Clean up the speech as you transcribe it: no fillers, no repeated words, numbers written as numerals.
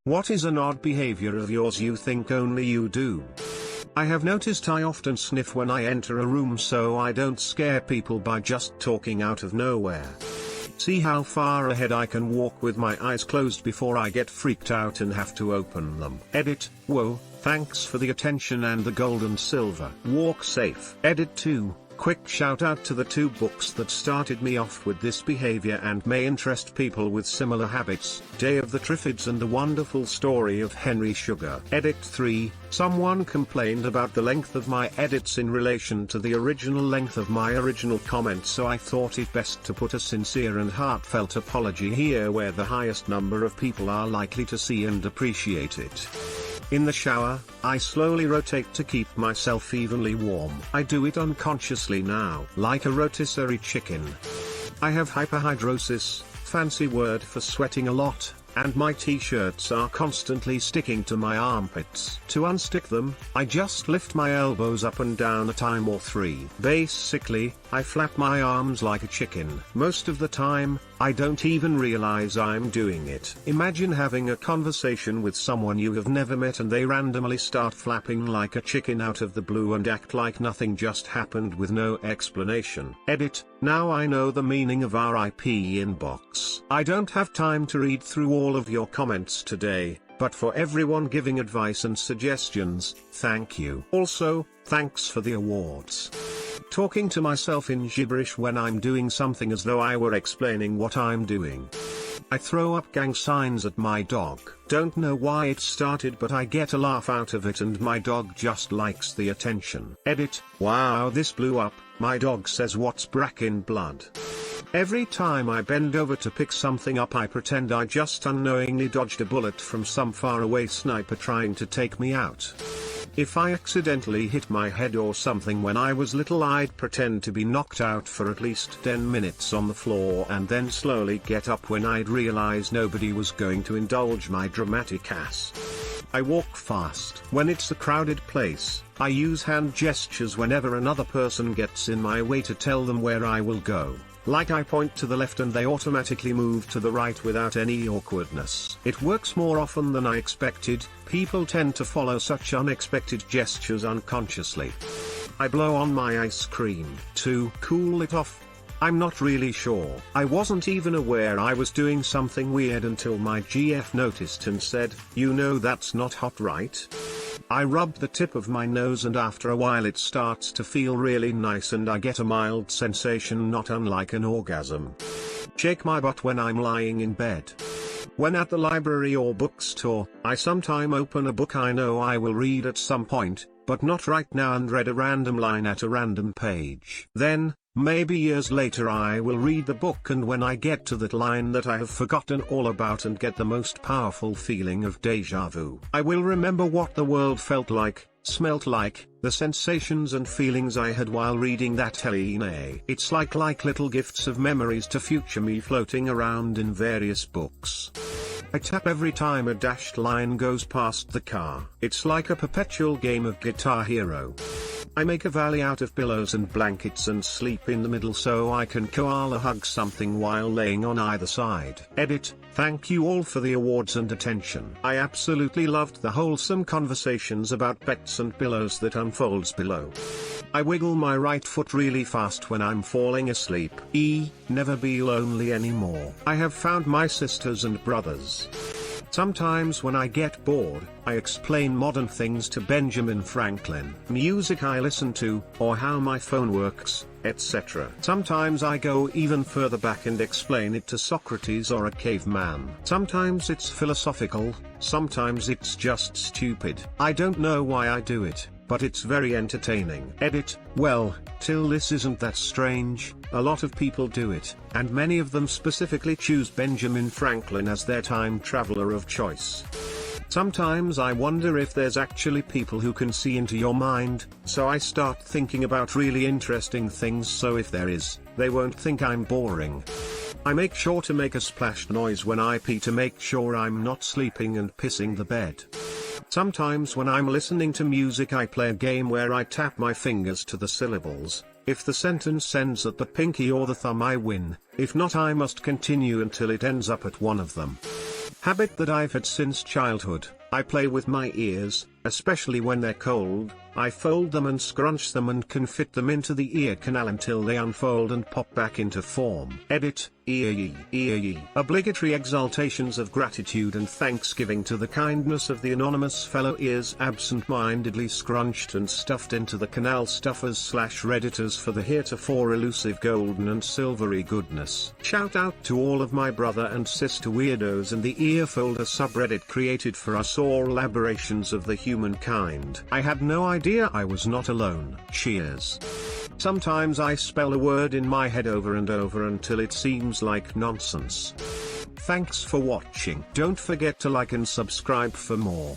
What is an odd behavior of yours you think only you do? I have noticed I often sniff when I enter a room so I don't scare people by just talking out of nowhere. See how far ahead I can walk with my eyes closed before I get freaked out and have to open them. Edit, whoa, thanks for the attention and the gold and silver. Walk safe. Edit 2. Quick shout out to the 2 books that started me off with this behavior and may interest people with similar habits, Day of the Triffids and The Wonderful Story of Henry Sugar. Edit 3, someone complained about the length of my edits in relation to the original length of my original comment, so I thought it best to put a sincere and heartfelt apology here where the highest number of people are likely to see and appreciate it. In the shower, I slowly rotate to keep myself evenly warm. I do it unconsciously now, like a rotisserie chicken. I have hyperhidrosis, fancy word for sweating a lot, and my t-shirts are constantly sticking to my armpits. To unstick them, I just lift my elbows up and down a time or 3. Basically, I flap my arms like a chicken. Most of the time, I don't even realize I'm doing it. Imagine having a conversation with someone you have never met and they randomly start flapping like a chicken out of the blue and act like nothing just happened with no explanation. Edit, now I know the meaning of RIP inbox. I don't have time to read through all of your comments today, but for everyone giving advice and suggestions, thank you. Also, thanks for the awards. Talking to myself in gibberish when I'm doing something as though I were explaining what I'm doing. I throw up gang signs at my dog. Don't know why it started, but I get a laugh out of it and my dog just likes the attention. Edit, wow, this blew up. My dog says what's brack in blood. Every time I bend over to pick something up I pretend I just unknowingly dodged a bullet from some faraway sniper trying to take me out. If I accidentally hit my head or something when I was little, I'd pretend to be knocked out for at least 10 minutes on the floor and then slowly get up when I'd realize nobody was going to indulge my dramatic ass. I walk fast. When it's a crowded place, I use hand gestures whenever another person gets in my way to tell them where I will go. Like I point to the left and they automatically move to the right without any awkwardness. It works more often than I expected. People tend to follow such unexpected gestures unconsciously. I blow on my ice cream to cool it off. I'm not really sure. I wasn't even aware I was doing something weird until my GF noticed and said, "You know that's not hot, right?" I rub the tip of my nose and after a while it starts to feel really nice and I get a mild sensation not unlike an orgasm. Shake my butt when I'm lying in bed. When at the library or bookstore, I sometimes open a book I know I will read at some point, but not right now, and read a random line at a random page. Then, maybe years later, I will read the book, and when I get to that line that I have forgotten all about and get the most powerful feeling of déjà vu, I will remember what the world felt like, smelt like, the sensations and feelings I had while reading that line. It's like little gifts of memories to future me floating around in various books. I tap every time a dashed line goes past the car. It's like a perpetual game of Guitar Hero. I make a valley out of pillows and blankets and sleep in the middle so I can koala hug something while laying on either side. Edit, thank you all for the awards and attention. I absolutely loved the wholesome conversations about pets and pillows that unfolds below. I wiggle my right foot really fast when I'm falling asleep. Never be lonely anymore. I have found my sisters and brothers. Sometimes when I get bored, I explain modern things to Benjamin Franklin, music I listen to, or how my phone works, etc. Sometimes I go even further back and explain it to Socrates or a caveman. Sometimes it's philosophical, sometimes it's just stupid. I don't know why I do it, but it's very entertaining. Edit, well, till this isn't that strange, a lot of people do it, and many of them specifically choose Benjamin Franklin as their time traveler of choice. Sometimes I wonder if there's actually people who can see into your mind, so I start thinking about really interesting things so if there is, they won't think I'm boring. I make sure to make a splash noise when I pee to make sure I'm not sleeping and pissing the bed. Sometimes when I'm listening to music I play a game where I tap my fingers to the syllables. If the sentence ends at the pinky or the thumb I win, if not I must continue until it ends up at one of them. Habit that I've had since childhood. I play with my ears, especially when they're cold. I fold them and scrunch them and can fit them into the ear canal until they unfold and pop back into form. Edit, ear. Obligatory exaltations of gratitude and thanksgiving to the kindness of the anonymous fellow ears absent-mindedly scrunched and stuffed into the canal stuffers/redditors for the heretofore elusive golden and silvery goodness. Shout out to all of my brother and sister weirdos and the earfolder subreddit created for us all aberrations of the humankind. I had no idea I was not alone. Cheers. Sometimes I spell a word in my head over and over until it seems like nonsense. Thanks for watching. Don't forget to like and subscribe for more.